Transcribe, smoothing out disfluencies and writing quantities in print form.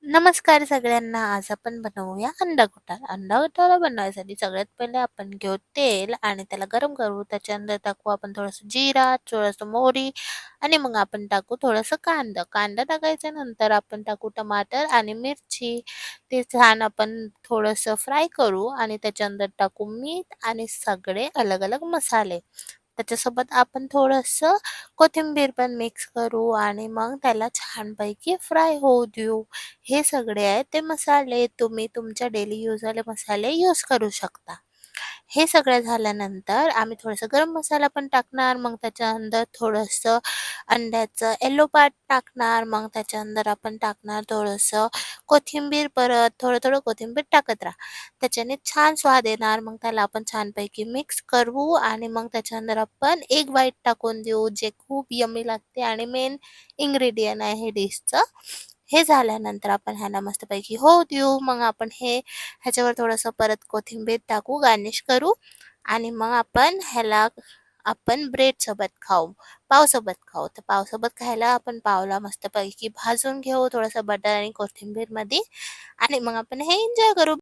नमस्कार सगळ्यांना. आज आपण बनवूया अंडा घोटाला. अंडा घोटाला बनवण्यासाठी सगळ्यात पहिले आपण घेऊ तेल आणि त्याला गरम करू. त्याच्यानंतर टाकू आपण थोडंसं जिरा, थोडंसं मोहरी आणि मग आपण टाकू थोडंसं कांदा. कांदा टाकायच्या नंतर आपण टाकू टमाटर आणि मिरची. ते छान आपण थोडंसं फ्राय करू आणि त्याच्यानंतर टाकू मीठ आणि सगळे अलग-अलग मसाले. त्याच्यासोबत आपण थोडंसं कोथिंबीर पण मिक्स करू आणि मग त्याला छानपैकी फ्राय होऊ देऊ. हे सगळे आहेत ते मसाले तुम्ही तुमच्या डेली यूजवाले मसाले यूज करू शकता. हे सगळं झाल्यानंतर आम्ही थोडंसं गरम मसाला पण टाकणार. मग त्याच्यानंतर थोडंसं अंड्याचं येलो पार्ट टाकणार. मग त्याच्यानंतर आपण टाकणार थोडंसं कोथिंबीर, परत थोडं-थोडं कोथिंबीर टाकत राहा. त्याच्याने छान स्वाद येणार. मग त्याला आपण छानपैकी मिक्स करू आणि मग त्याच्यानंतर आपण एग व्हाईट टाकून देऊ, जे खूप यम्मी लागते आणि मेन इन्ग्रीडियंट आहे हे डिशचं. हे झाल्यानंतर आपण ह्याला मस्तपैकी होऊ देऊ. मग आपण ह्याच्यावर थोडंसं परत कोथिंबीर टाकू, गार्निश करू आणि मग आपण ब्रेडसोबत खाऊ, पावसोबत खाऊ. तर पावसोबत खायला आपण पावला मस्तपैकी भाजून घेऊ थोडंसं बटर आणि कोथिंबीरमध्ये आणि मग आपण हे एन्जॉय करू.